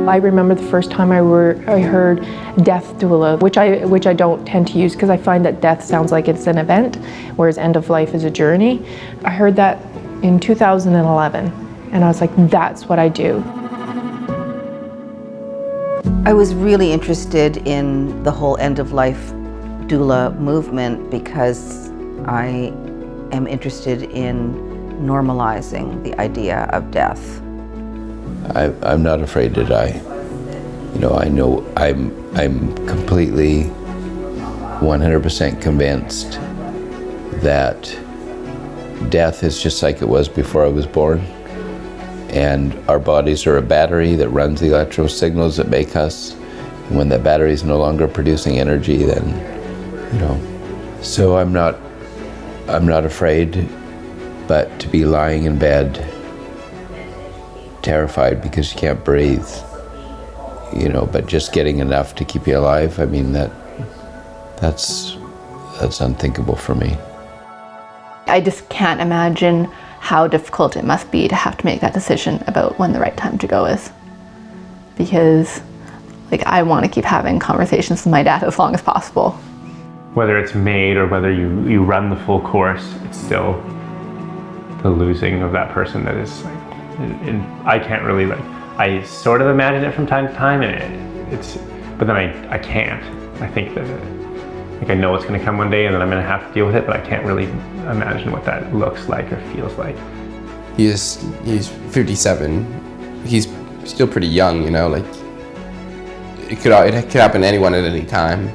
I remember the first time I heard death doula, which I don't tend to use because I find that death sounds like it's an event, whereas end of life is a journey. I heard that in 2011, and I was like, that's what I do. I was really interested in the whole end of life doula movement because I am interested in normalizing the idea of death. I'm not afraid to die. I know I'm completely 100% convinced that death is just like it was before I was born. And our bodies are a battery that runs the electrical signals that make us. And when that battery is no longer producing energy, then, So I'm not afraid, but to be lying in bed, terrified because you can't breathe, but just getting enough to keep you alive, that's unthinkable for me. I just can't imagine how difficult it must be to have to make that decision about when the right time to go is. Because I want to keep having conversations with my dad as long as possible. Whether it's made or whether you run the full course, it's still the losing of that person that is and I can't really I sort of imagine it from time to time, and but then I can't. I think that I know it's going to come one day and then I'm going to have to deal with it, but I can't really imagine what that looks like or feels like. He's 57. He's still pretty young, it could happen to anyone at any time.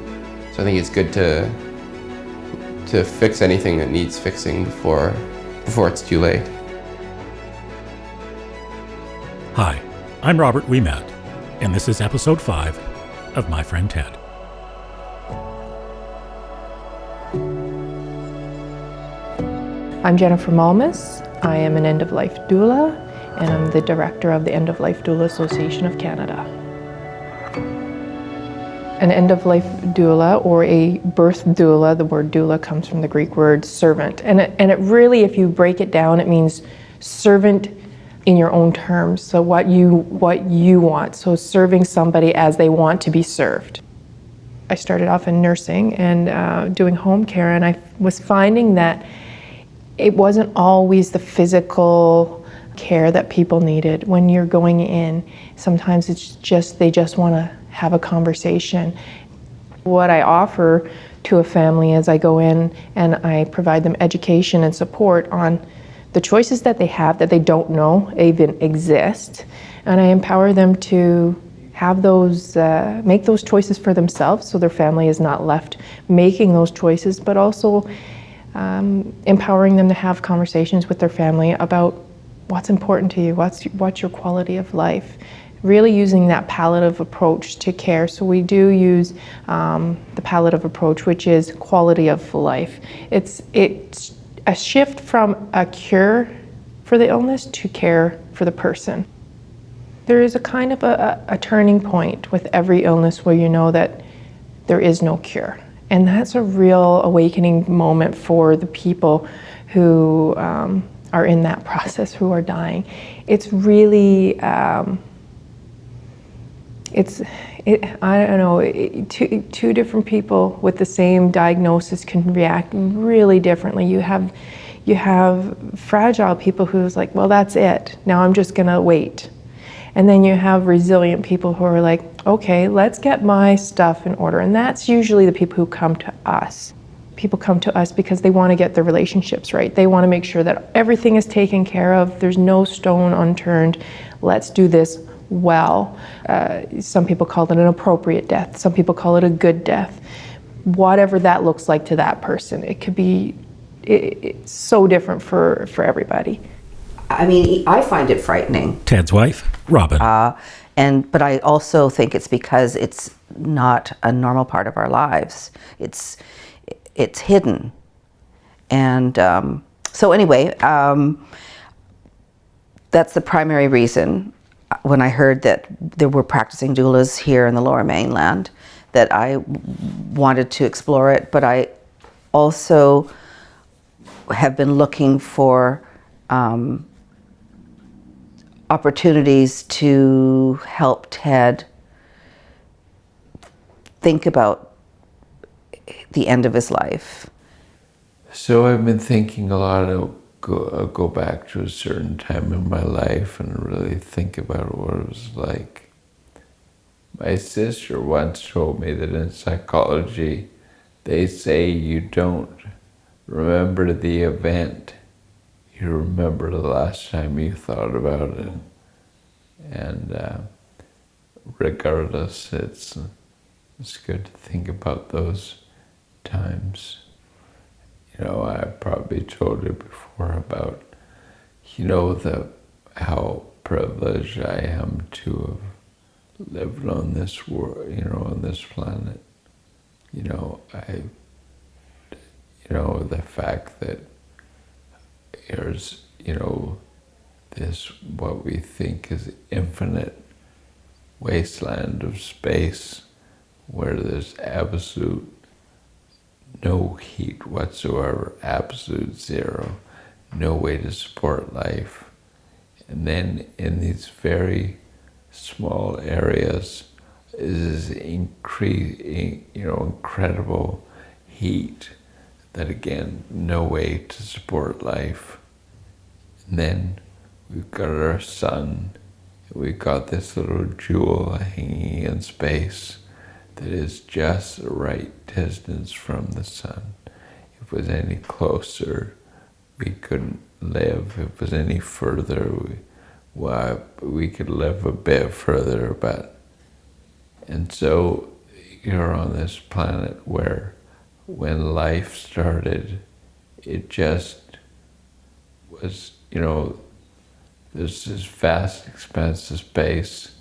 So I think it's good to fix anything that needs fixing before it's too late. Hi, I'm Robert Ouimet, and this is episode 5 of My Friend Ted. I'm Jennifer Malmus. I am an end-of-life doula, and I'm the director of the End-of-Life Doula Association of Canada. An end-of-life doula, or a birth doula, the word doula comes from the Greek word servant. And it really, if you break it down, it means servant in your own terms, so what you want, so serving somebody as they want to be served. I started off in nursing and doing home care, and I was finding that it wasn't always the physical care that people needed. When you're going in, sometimes they just want to have a conversation. What I offer to a family is I go in and I provide them education and support on the choices that they have that they don't know even exist, and I empower them to have those, make those choices for themselves so their family is not left making those choices, but also empowering them to have conversations with their family about what's important to you, what's your quality of life. Really using that palliative approach to care. So we do use the palliative approach, which is quality of life. It's a shift from a cure for the illness to care for the person. There is a kind of a turning point with every illness where you know that there is no cure. And that's a real awakening moment for the people who are in that process, who are dying. It's really, I don't know, two different people with the same diagnosis can react really differently. You have fragile people who's like, well, that's it. Now I'm just gonna wait. And then you have resilient people who are like, okay, let's get my stuff in order. And that's usually the people who come to us. People come to us because they want to get their relationships right. They want to make sure that everything is taken care of. There's no stone unturned. Let's do this well. Some people call it an appropriate death. Some people call it a good death. Whatever that looks like to that person, it could be it's so different for everybody. I mean, I find it frightening. Ted's wife, Robin. But I also think it's because it's not a normal part of our lives. It's hidden. And so anyway, that's the primary reason when I heard that there were practicing doulas here in the Lower Mainland that I wanted to explore it. But I also have been looking for opportunities to help Ted think about the end of his life? So I've been thinking a lot of go back to a certain time in my life and really think about what it was like. My sister once told me that in psychology, they say you don't remember the event, you remember the last time you thought about it. And regardless, it's good to think about those times. You know, I probably told you before about, you know, how privileged I am to have lived on this world, you know, on this planet. You know, the fact that there's, you know, this, what we think is infinite wasteland of space where there's absolute no heat whatsoever, absolute zero, no way to support life. And then in these very small areas is incredible heat that, again, no way to support life. And then we've got our sun, we've got this little jewel hanging in space that is just the right distance from the sun. If it was any closer, we couldn't live. If it was any further, we could live a bit further, and so you're on this planet where when life started, it just was, you know, there's this vast expanse of space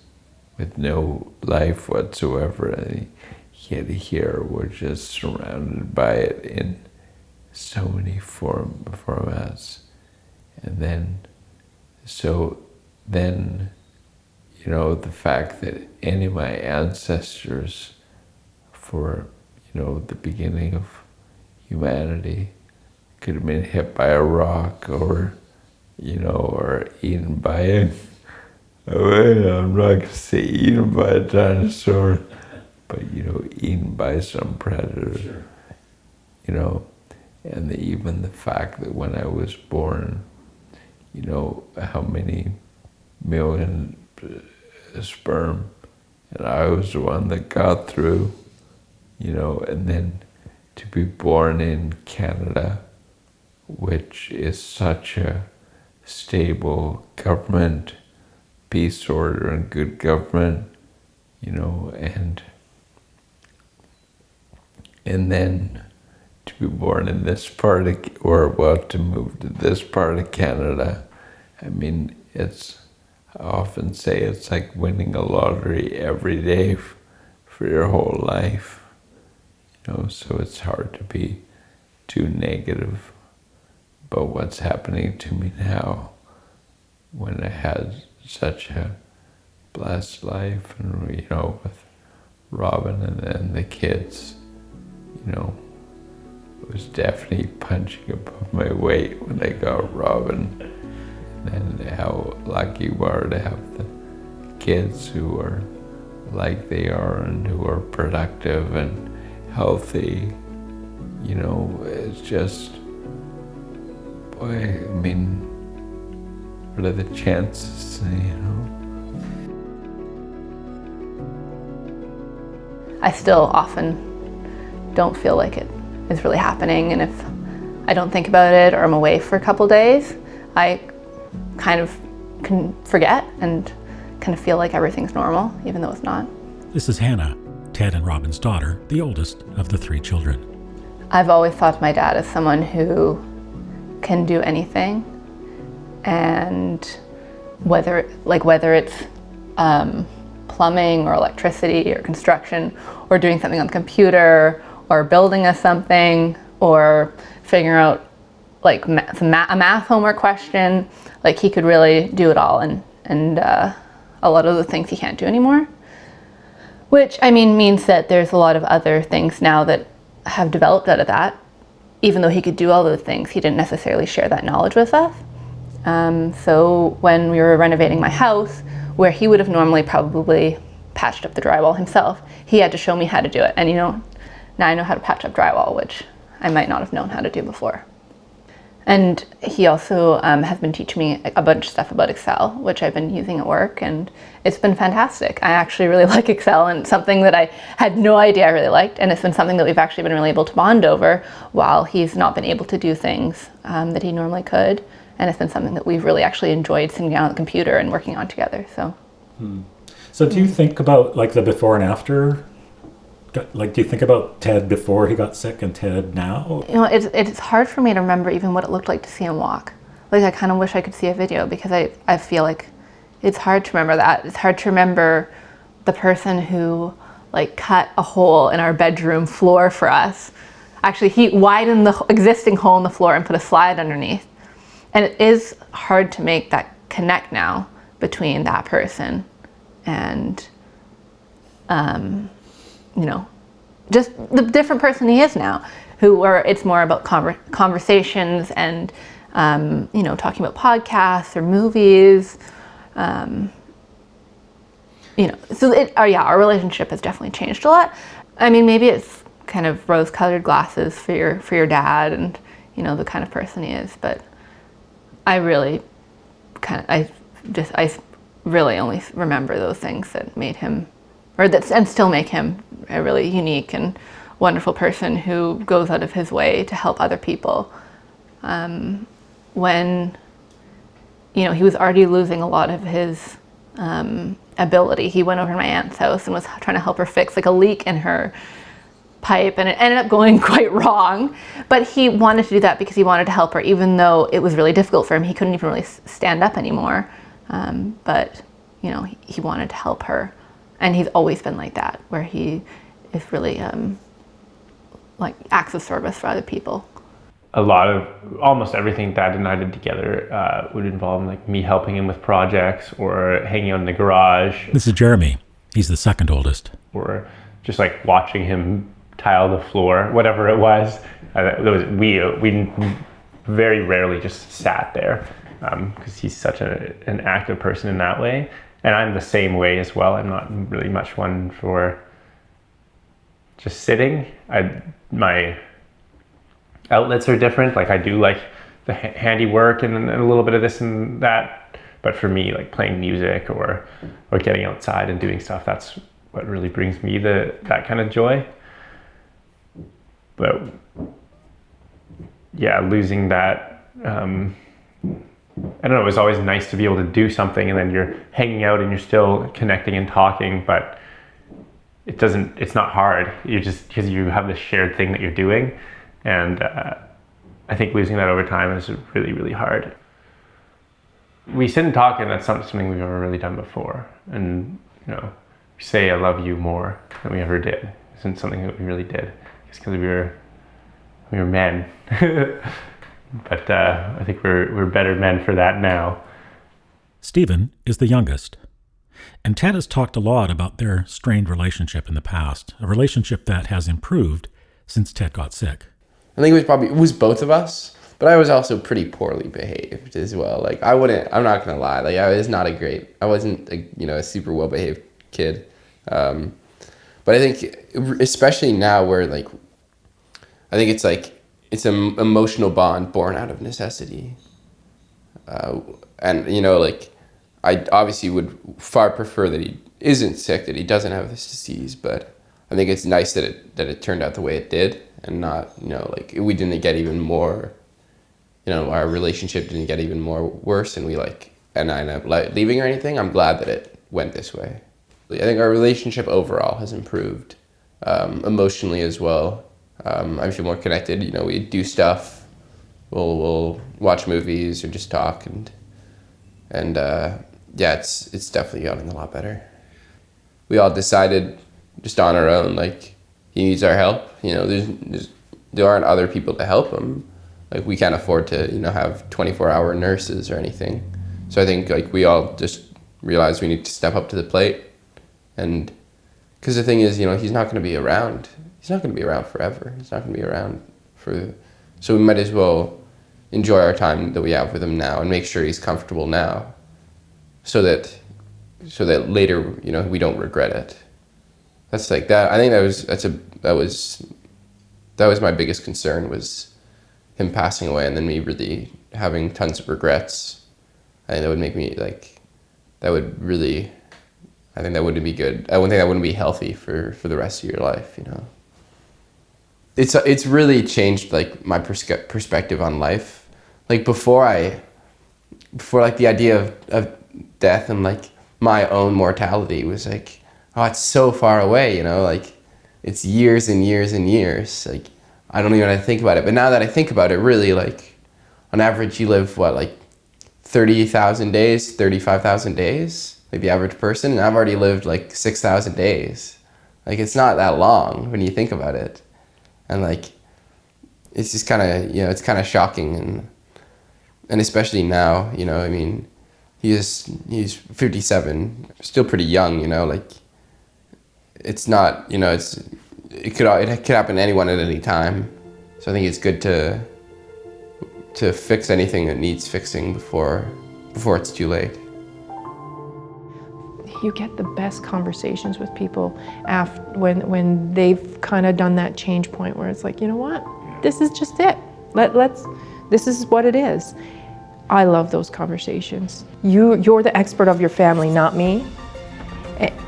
with no life whatsoever, and yet here we're just surrounded by it in so many formats. And then, you know, the fact that any of my ancestors for, you know, the beginning of humanity could have been hit by a rock or, you know, or eaten by a, I'm not gonna say eaten by a dinosaur, but, you know, eaten by some predator. Sure. You know, and even the fact that when I was born, you know, how many million sperm, and I was the one that got through, you know, and then to be born in Canada, which is such a stable government, peace, order, and good government, you know, and then to be born in this part of, to move to this part of Canada, I mean, I often say it's like winning a lottery every day for your whole life, you know, so it's hard to be too negative about what's happening to me now when I had such a blessed life, and, you know, with Robin and the kids, you know, it was definitely punching above my weight when I got Robin. And how lucky we are to have the kids who are like they are and who are productive and healthy. You know, it's just, boy, I mean, what are the chances, you know? I still often don't feel like it is really happening, and if I don't think about it or I'm away for a couple days, I kind of can forget and kind of feel like everything's normal, even though it's not. This is Hannah, Ted and Robin's daughter, the oldest of the 3 children. I've always thought of my dad as someone who can do anything, and whether it's plumbing or electricity or construction or doing something on the computer or building us something or figuring out like a math homework question, like he could really do it all, and a lot of the things he can't do anymore. Which, I mean, means that there's a lot of other things now that have developed out of that. Even though he could do all those things, he didn't necessarily share that knowledge with us. So when we were renovating my house, where he would have normally probably patched up the drywall himself, he had to show me how to do it. And now I know how to patch up drywall, which I might not have known how to do before. And he also has been teaching me a bunch of stuff about Excel, which I've been using at work, and it's been fantastic. I actually really like Excel, and something that I had no idea I really liked, and it's been something that we've actually been really able to bond over while he's not been able to do things that he normally could. And it's been something that we've really actually enjoyed sitting down at the computer and working on together. So do you think about like the before and after? Like, do you think about Ted before he got sick and Ted now? It's hard for me to remember even what it looked like to see him walk. Like, I kind of wish I could see a video, because I feel like it's hard to remember that. It's hard to remember the person who like cut a hole in our bedroom floor for us. Actually, he widened the existing hole in the floor and put a slide underneath. And it is hard to make that connect now between that person and, just the different person he is now, where it's more about conversations and, talking about podcasts or movies. Our relationship has definitely changed a lot. I mean, maybe it's kind of rose-colored glasses for your dad and, the kind of person he is, but I really only remember those things that made him, and still make him, a really unique and wonderful person who goes out of his way to help other people. When, he was already losing a lot of his ability, he went over to my aunt's house and was trying to help her fix like a leak in her pipe, and it ended up going quite wrong. But he wanted to do that because he wanted to help her, even though it was really difficult for him. He couldn't even really stand up anymore. But he wanted to help her, and he's always been like that, where he is really like acts of service for other people. Almost everything Dad and I did together would involve like me helping him with projects or hanging out in the garage. This is Jeremy. He's the second oldest. Or just like watching him tile the floor, whatever it was. We very rarely just sat there, because he's such an active person in that way. And I'm the same way as well. I'm not really much one for just sitting. My outlets are different. Like, I do like the handiwork and a little bit of this and that. But for me, like playing music or getting outside and doing stuff, that's what really brings me that kind of joy. But yeah, losing that, I don't know, it was always nice to be able to do something and then you're hanging out and you're still connecting and talking, but it's not hard. You're just, because you have this shared thing that you're doing. And I think losing that over time is really, really hard. We sit and talk, and that's not something we've ever really done before. And, we say I love you more than we ever did. It isn't something that we really did. It's because we were men. But I think we're better men for that now. Stephen is the youngest. And Ted has talked a lot about their strained relationship in the past, a relationship that has improved since Ted got sick. I think it was both of us, but I was also pretty poorly behaved as well. Like, I'm not going to lie, like, I wasn't a super well-behaved kid. But I think, especially now where, like, I think it's an emotional bond born out of necessity. And, I obviously would far prefer that he isn't sick, that he doesn't have this disease, but I think it's nice that it turned out the way it did, and not, we didn't get even more, our relationship didn't get even more worse, and I ended up leaving or anything. I'm glad that it went this way. I think our relationship overall has improved, emotionally as well. I feel more connected. We do stuff, we'll watch movies or just talk, and yeah, it's definitely gotten a lot better. We all decided just on our own, like, he needs our help. There aren't other people to help him. Like, we can't afford to, have 24-hour nurses or anything. So I think, like, we all just realized we need to step up to the plate. And because the thing is, he's not going to be around. He's not going to be around forever. He's not going to be around so we might as well enjoy our time that we have with him now and make sure he's comfortable now, so that later, you know, we don't regret it. That's like that. I think that was my biggest concern, was him passing away and then me really having tons of regrets. I think that would make me like, that would really, I think that wouldn't be good. I think that wouldn't be healthy for the rest of your life, you know. It's really changed like my perspective on life. Like before like the idea of death and like my own mortality was like, oh, it's so far away, you know, like it's years and years and years. Like I don't even have to think about it. But now that I think about it, really, like on average you live what, like 30,000 days, 35,000 days, like the average person, and I've already lived like 6,000 days. Like it's not that long when you think about it. And like, it's just kind of, you know, it's kind of shocking, and especially now, you know, I mean, he's 57, still pretty young, you know, like, it's not, you know, it could happen to anyone at any time. So I think it's good to fix anything that needs fixing before it's too late. You get the best conversations with people after when they've kind of done that change point where it's like, you know what, this is just it. This is what it is. I love those conversations. You're the expert of your family, not me.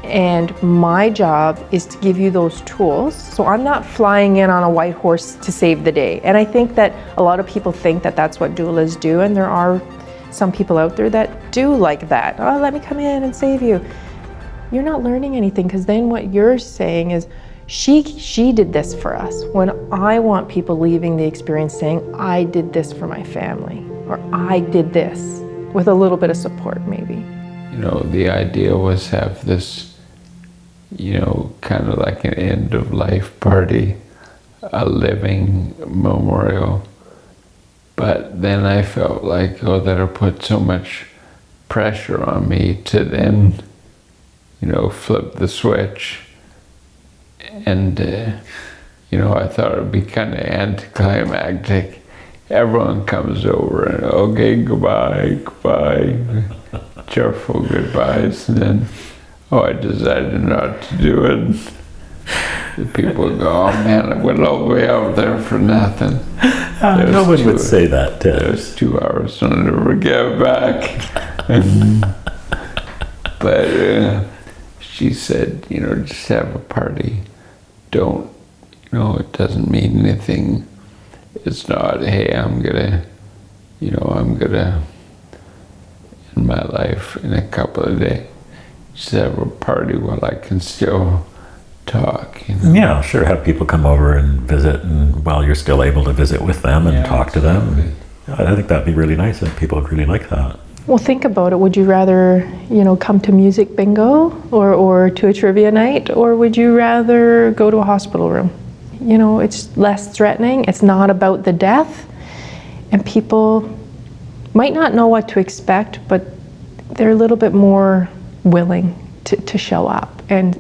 And my job is to give you those tools. So I'm not flying in on a white horse to save the day. And I think that a lot of people think that that's what doulas do, and there are some people out there that do like that. Oh, let me come in and save you. You're not learning anything, because then what you're saying is, she did this for us. When I want people leaving the experience saying, I did this for my family, or I did this, with a little bit of support maybe. You know, the idea was have this, you know, kind of like an end of life party, a living memorial. But then I felt like, oh, that'll put so much pressure on me to then, you know, flip the switch. And, you know, I thought it would be kind of anticlimactic. Everyone comes over and, okay, goodbye, cheerful goodbyes. And then, oh, I decided not to do it. The people go, oh man, I went all the way out there for nothing. Nobody would say that, Ted. There's 2 hours and I'll never get back. But she said, you know, just have a party. Don't, you know, it doesn't mean anything. It's not, hey, I'm gonna end my life in a couple of days. Just have a party while I can still talk, you know? Yeah, sure. Have people come over and visit, and while you're still able to visit with them and talk to them. I think that'd be really nice, and people would really like that. Well, think about it. Would you rather, you know, come to music bingo or to a trivia night, or would you rather go to a hospital room? You know, it's less threatening. It's not about the death, and people might not know what to expect, but they're a little bit more willing to show up and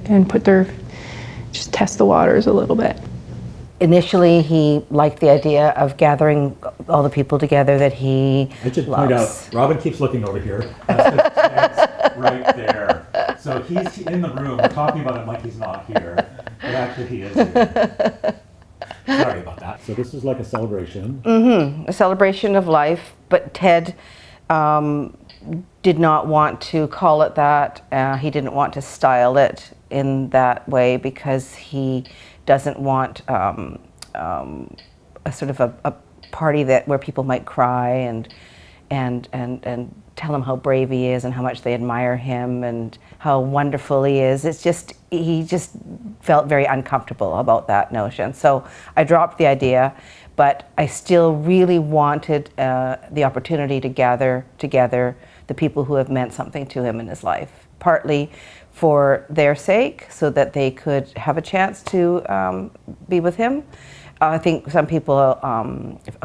just test the waters a little bit. Initially, he liked the idea of gathering all the people together that he I should loves. point out, Robin keeps looking over here. That's right there. So he's in the room. We're talking about him like he's not here, but actually he is here. Sorry about that. So this is like a celebration. A celebration of life, but Ted did not want to call it that. He didn't want to style it in that way, because he doesn't want a sort of a party where people might cry and tell him how brave he is and how much they admire him and how wonderful he is. He just felt very uncomfortable about that notion. So I dropped the idea, but I still really wanted the opportunity to gather together the people who have meant something to him in his life, partly for their sake, so that they could have a chance to be with him. I think some people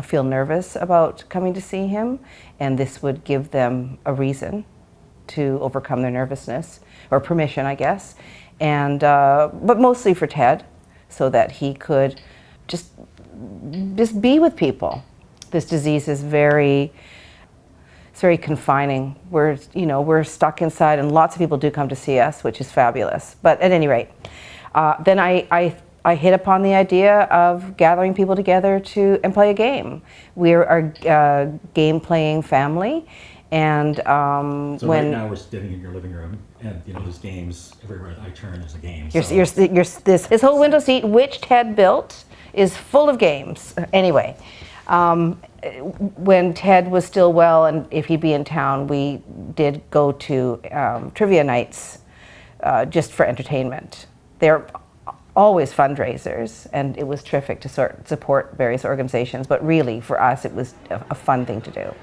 feel nervous about coming to see him, and this would give them a reason to overcome their nervousness, or permission, I guess. And but mostly for Ted, so that he could just be with people This disease is it's very confining. We're stuck inside, and lots of people do come to see us, which is fabulous. But at any rate, then I hit upon the idea of gathering people together and play a game. We're a game-playing family, and So right now we're sitting in your living room, and there's games everywhere I turn. There's a game. This whole window seat, which Ted built, is full of games. Anyway, when Ted was still well, and if he'd be in town, we did go to trivia nights just for entertainment. They're always fundraisers, and it was terrific to support various organizations, but really for us it was a fun thing to do.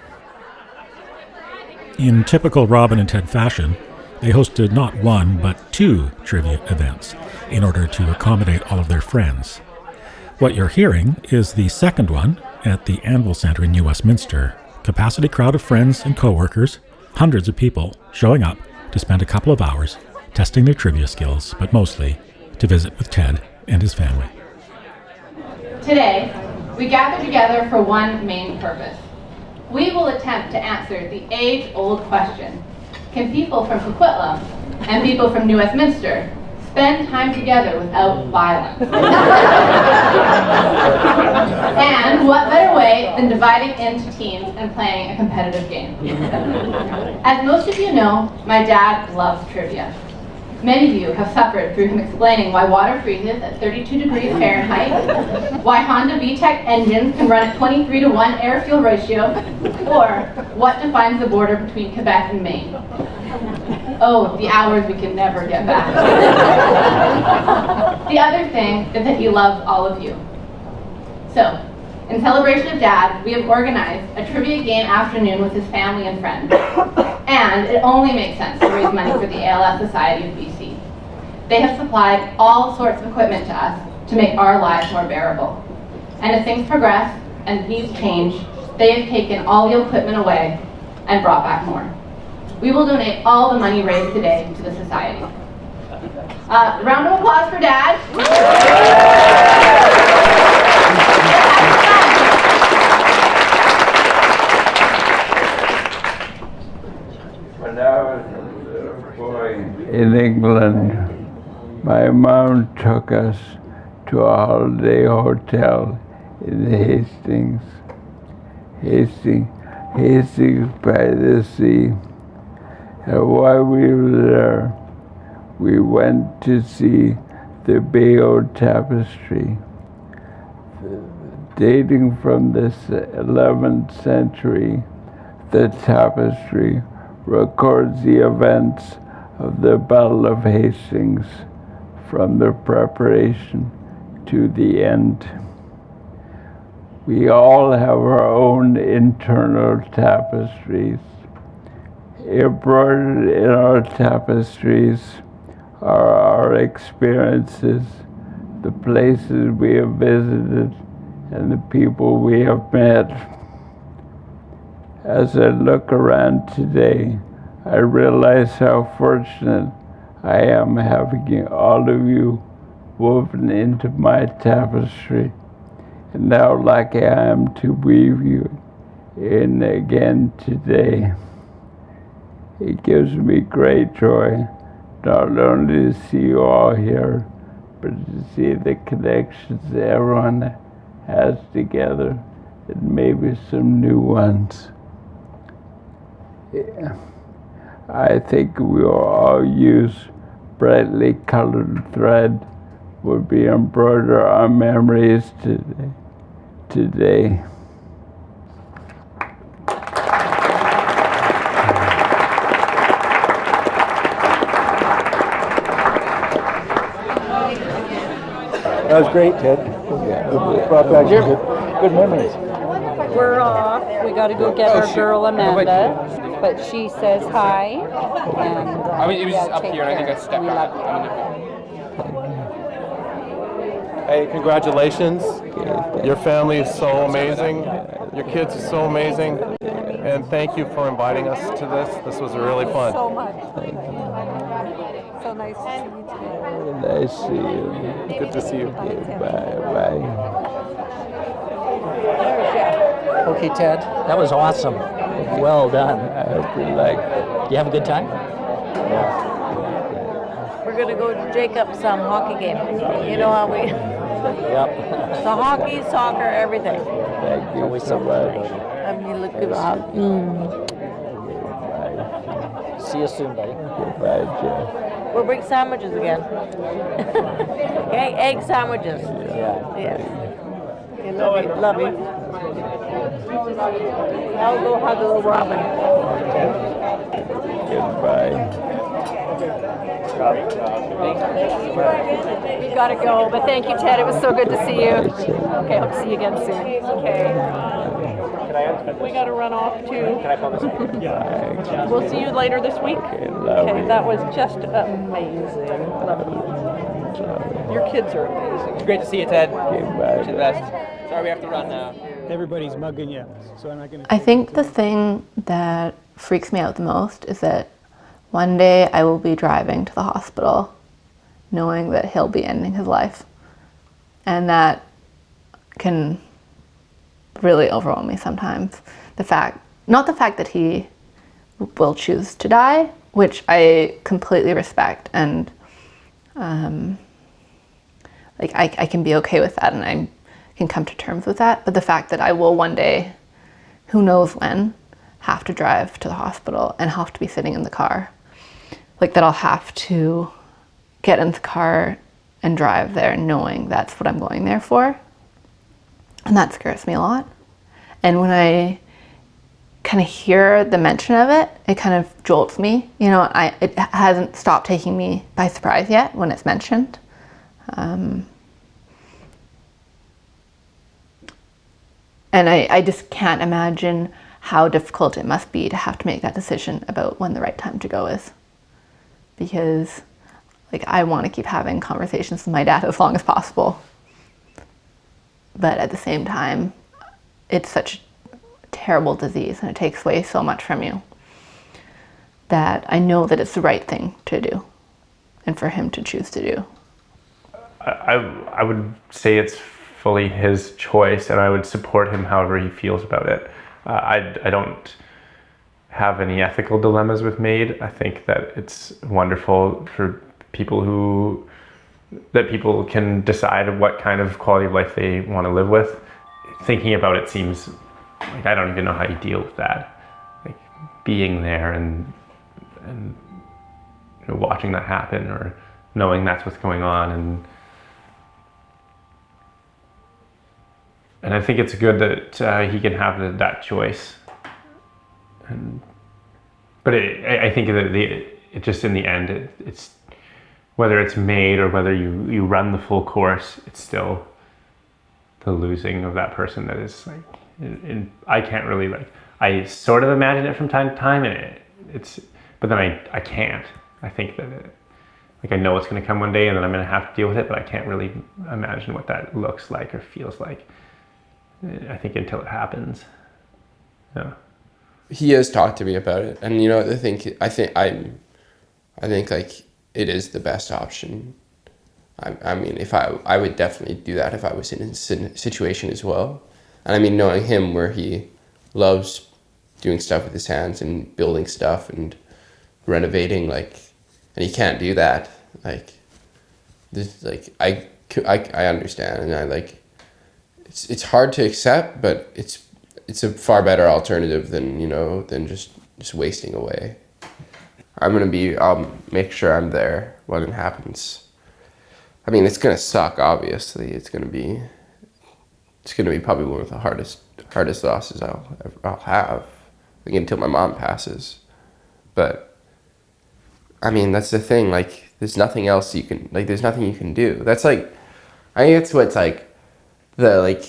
In typical Robin and Ted fashion, they hosted not one but 2 trivia events in order to accommodate all of their friends. What you're hearing is the second one at the Anvil Center in New Westminster. Capacity crowd of friends and co-workers, hundreds of people showing up to spend a couple of hours testing their trivia skills, but mostly to visit with Ted and his family. Today, we gather together for one main purpose. We will attempt to answer the age-old question: can people from Coquitlam and people from New Westminster spend time together without violence? And what better way than dividing into teams and playing a competitive game? As most of you know, my dad loves trivia. Many of you have suffered through him explaining why water freezes at 32 degrees Fahrenheit, why Honda VTEC engines can run at 23-to-1 air-fuel ratio, or what defines the border between Quebec and Maine. Oh, the hours we can never get back. The other thing is that he loves all of you. So, in celebration of Dad, we have organized a trivia game afternoon with his family and friends. And it only makes sense to raise money for the ALS Society of BC. They have supplied all sorts of equipment to us to make our lives more bearable. And as things progress and needs change, they have taken all the equipment away and brought back more. We will donate all the money raised today to the society. Round of applause for Dad. When I was a little boy in England, my mom took us to a holiday hotel in Hastings by the sea. And while we were there, we went to see the Bayeux Tapestry, dating from the 11th century. The tapestry records the events of the Battle of Hastings from the preparation to the end. We all have our own internal tapestries. Embroidered in our tapestries are our experiences, the places we have visited, and the people we have met. As I look around today, I realize how fortunate I am having all of you woven into my tapestry, and how lucky I am to weave you in again today. It gives me great joy not only to see you all here, but to see the connections everyone has together, and maybe some new ones. Yeah. I think we will all use brightly colored thread would be embroider our memories today. That was great, Ted. Brought back some good memories. We're off. We got to go get our girl Amanda, but she says hi. And I mean, it was just up take here, and I think I care. stepped We on love it. Hey, congratulations. Your family is so amazing. Your kids are so amazing. And thank you for inviting us to this. This was really fun. so much. So nice to see you today. Nice to see you. Good to see you. Bye. Okay, Ted, that was awesome. Well done. I hope you like. You have a good time? We're going to go to Jacob's hockey game. You know how we... Yep. So hockey, soccer, everything. Thank you Always so something much. to go to. I mean, look at See you soon, buddy. Goodbye, Jeff. We'll bring sandwiches again. Okay, egg sandwiches. Yeah. Yes. Okay, love you. Love you. I'll go hug little Robin. Goodbye. We gotta go, but thank you, Ted. It was so good to see you. Okay, hope to see you again soon. Okay. We gotta run off too. We'll see you later this week. Okay, that was just amazing. Love you. Your kids are amazing. It's great to see you, Ted. Goodbye. You're the best. Sorry we have to run now. Everybody's mugging you, so I'm not going to... I think the thing that freaks me out the most is that one day I will be driving to the hospital knowing that he'll be ending his life. And that can really overwhelm me sometimes. Not the fact that he will choose to die, which I completely respect, and I can be okay with that, and I can come to terms with that. But the fact that I will one day, who knows when, have to drive to the hospital and have to be sitting in the car, that I'll have to get in the car and drive there knowing that's what I'm going there for. And that scares me a lot. And when I kind of hear the mention of it, it kind of jolts me. It hasn't stopped taking me by surprise yet when it's mentioned. And I just can't imagine how difficult it must be to have to make that decision about when the right time to go is. Because I want to keep having conversations with my dad as long as possible. But at the same time, it's such a terrible disease and it takes away so much from you that I know that it's the right thing to do and for him to choose to do. I would say it's fully his choice, and I would support him however he feels about it. I don't have any ethical dilemmas with MAID. I think that it's wonderful for people that people can decide what kind of quality of life they want to live with. Thinking about it seems like I don't even know how you deal with that. Being there and watching that happen, or knowing that's what's going on, and I think it's good that he can have that choice. But I think that it just in the end, it's whether it's MAID or whether you run the full course, it's still the losing of that person that is I can't really I sort of imagine it from time to time, and but then I can't. I think that I know it's going to come one day and then I'm going to have to deal with it, but I can't really imagine what that looks like or feels like. I think until it happens. Yeah. He has talked to me about it, and I think it is the best option. I mean, if I would definitely do that if I was in his situation as well. And I mean, knowing him where he loves doing stuff with his hands and building stuff and renovating, and he can't do that. I understand, and it's hard to accept, but it's a far better alternative than just wasting away. I'll make sure I'm there when it happens. I mean, it's gonna suck, obviously. It's gonna be probably one of the hardest losses I'll have, until my mom passes. But I mean, that's the thing, there's nothing else you can, there's nothing you can do. That's I think it's what's the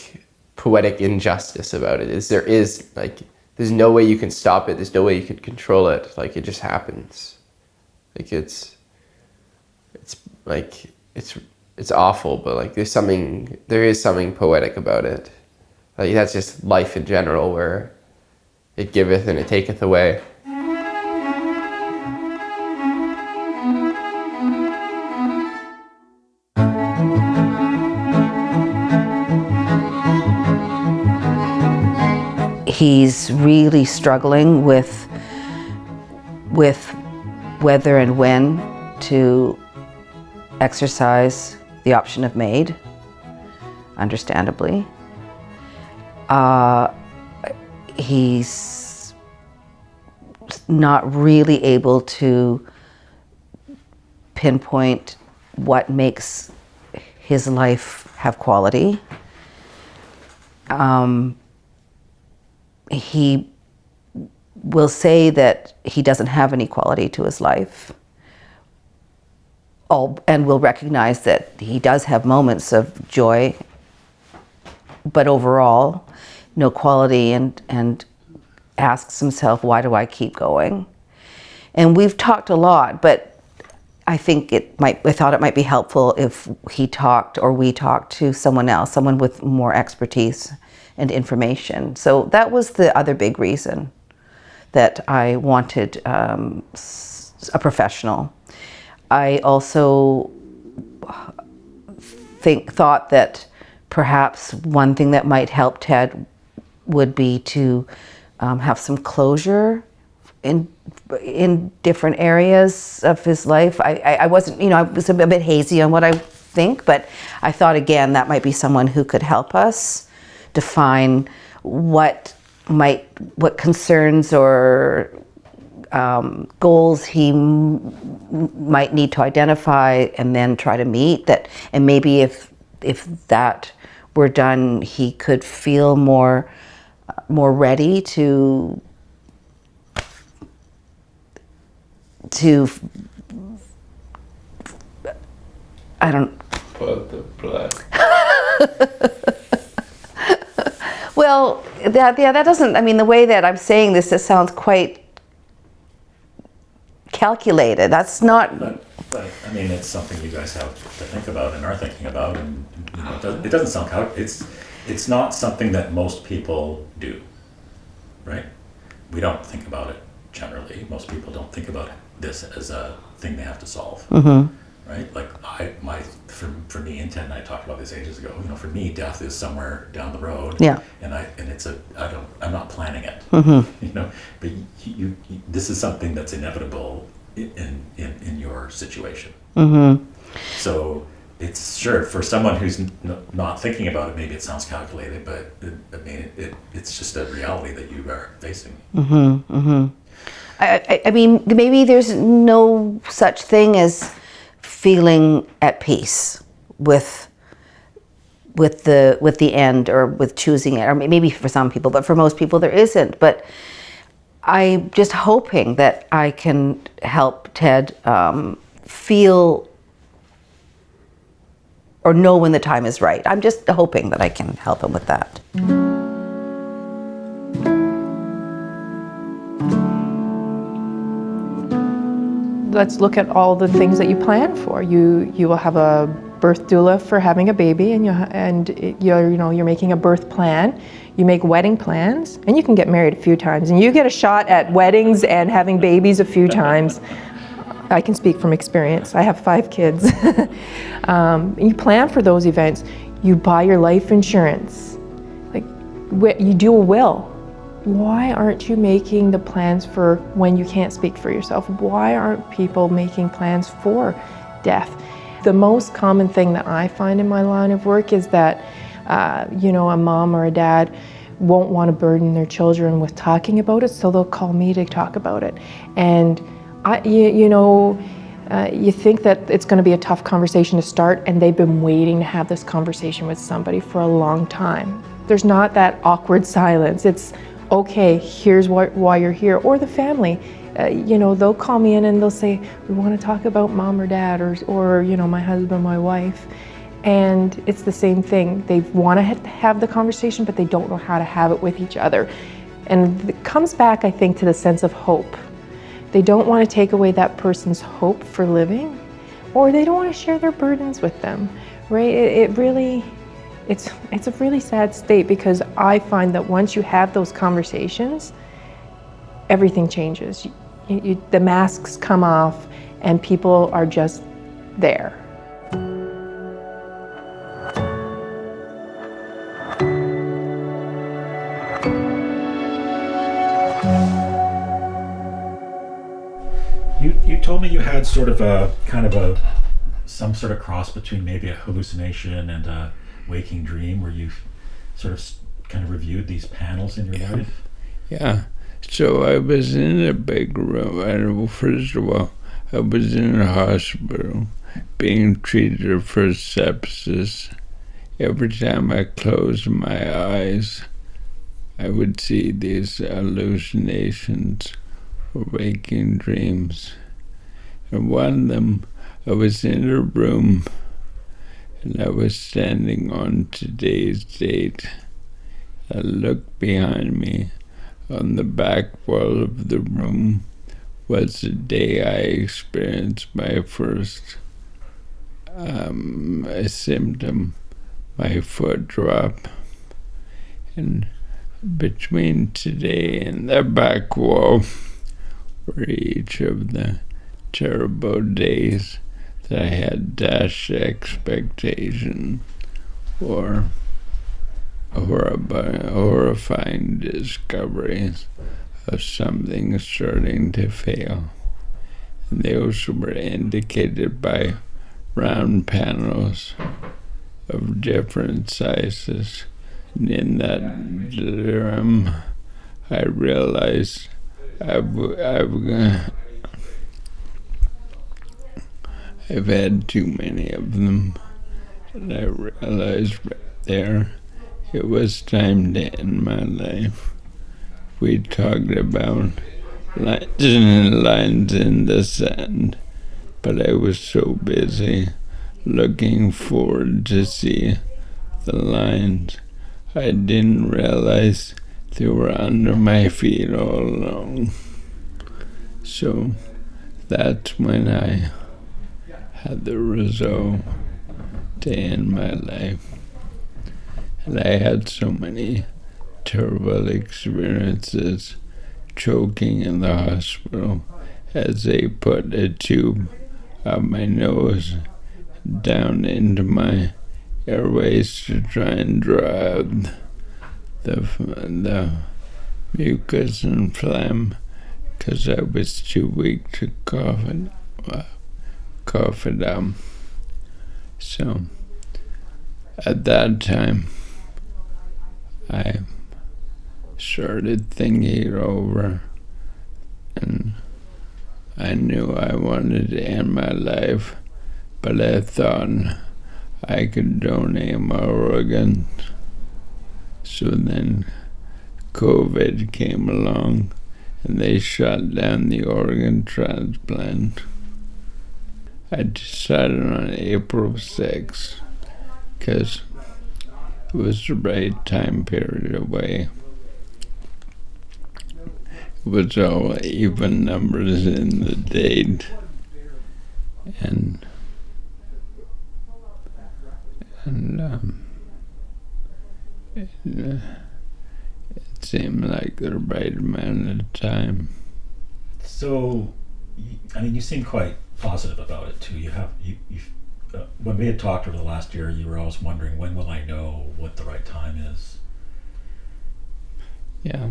poetic injustice about it is there's no way you can stop it, there's no way you can control it, it just happens. It's awful, but there is something poetic about it. That's just life in general, where it giveth and it taketh away. he's really struggling with whether and when to exercise the option of maid, understandably. He's not really able to pinpoint what makes his life have quality. He will say that he doesn't have any quality to his life, and will recognize that he does have moments of joy, but overall, no quality, and asks himself, why do I keep going? And we've talked a lot, but I think I thought it might be helpful if he talked, or we talked to someone else, someone with more expertise and information. So that was the other big reason that I wanted a professional. I also thought that perhaps one thing that might help Ted would be to have some closure in different areas of his life. I wasn't, I was a bit hazy on what I think, but I thought again that might be someone who could help us define what concerns or goals he might need to identify and then try to meet that, and maybe if that were done, he could feel more ready to I don't Put the blood. Well, that doesn't, I mean, the way that I'm saying this sounds quite calculated. That's not. But I mean, it's something you guys have to think about and are thinking about, and it doesn't sound it's not something that most people do, right? We don't think about it generally. Most people don't think about this as a thing they have to solve, right? Like for me, and Ted and I talked about this ages ago. For me, death is somewhere down the road. Yeah. And I'm not planning it. But this is something that's inevitable in your situation. So it's sure for someone who's not thinking about it, maybe it sounds calculated, but it's just a reality that you are facing. I mean, maybe there's no such thing as feeling at peace with the end, or with choosing it, or maybe for some people, but for most people there isn't. But I'm just hoping that I can help Ted feel or know when the time is right. I'm just hoping that I can help him with that. Let's look at all the things that you plan for. You will have a birth doula for having a baby, and you're making a birth plan. You make wedding plans, and you can get married a few times, and you get a shot at weddings and having babies a few times. I can speak from experience. I have 5 kids. You plan for those events. You buy your life insurance. You do a will. Why aren't you making the plans for when you can't speak for yourself? Why aren't people making plans for death? The most common thing that I find in my line of work is that, a mom or a dad won't want to burden their children with talking about it, so they'll call me to talk about it. And you think that it's going to be a tough conversation to start, and they've been waiting to have this conversation with somebody for a long time. There's not that awkward silence. It's, okay, here's why you're here. Or the family, they'll call me in and they'll say, we want to talk about mom or dad, or my husband, my wife. And it's the same thing. They want to have the conversation, but they don't know how to have it with each other. And it comes back, I think, to the sense of hope. They don't want to take away that person's hope for living, or they don't want to share their burdens with them, right? It's a really sad state, because I find that once you have those conversations, everything changes. The masks come off and people are just there. told me you had sort of a kind of some sort of cross between maybe a hallucination and a waking dream, where you sort of kind of reviewed these panels in your life. Yeah. So I was in a big room. And first of all, I was in a hospital being treated for sepsis. Every time I closed my eyes, I would see these hallucinations or waking dreams. And one of them, I was in a room and I was standing on today's date. I looked behind me. On the back wall of the room was the day I experienced my first symptom, my foot drop. And between today and the back wall were each of the terrible days that I had dashed expectation or horrifying discoveries of something starting to fail. And those were indicated by round panels of different sizes. And in that delirium, I realized I've had too many of them. And I realized right there it was time to end my life. We talked about lines and lines in the sand, but I was so busy looking forward to see the lines, I didn't realize they were under my feet all along. So that's when I had the resolve to end my life. And I had so many terrible experiences, choking in the hospital as they put a tube up my nose down into my airways to try and draw out the mucus and phlegm, because I was too weak to cough it out. So at that time, I started thinking it over, and I knew I wanted to end my life, but I thought I could donate my organs. So then COVID came along and they shut down the organ transplant. I decided on April 6th because it was the right time period away. It was all even numbers in the date, and it seemed like the right amount of time. So, I mean, you seem quite positive about it too. When we had talked over the last year, you were always wondering, when will I know what the right time is? Yeah.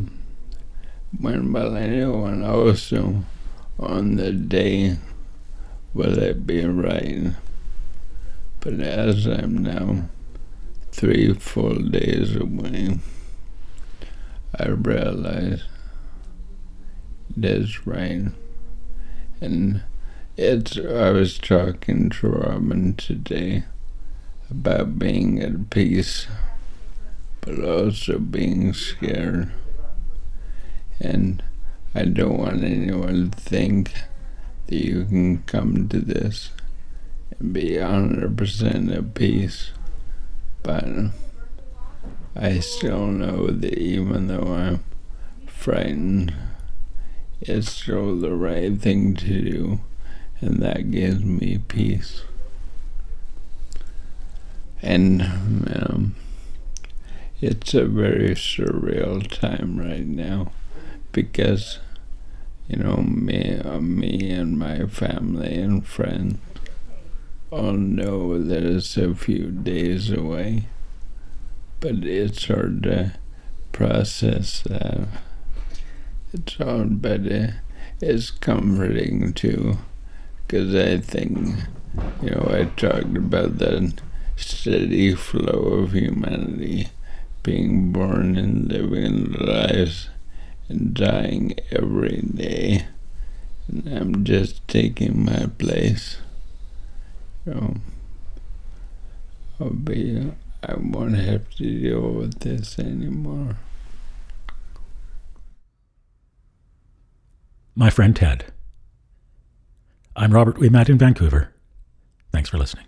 When will I know? And also, on the day, will it be right? But as I'm now 3 full days away, I realize it is right. And I was talking to Robin today about being at peace, but also being scared. And I don't want anyone to think that you can come to this and be 100% at peace. But I still know that even though I'm frightened, it's still the right thing to do, and that gives me peace. And it's a very surreal time right now, because me and my family and friends all know that it's a few days away, but it's hard to process that. It's hard, but it's comforting to because I think, I talked about that steady flow of humanity, being born and living lives and dying every day. And I'm just taking my place. I won't have to deal with this anymore. My friend Ted. I'm Robert. We met in Vancouver. Thanks for listening.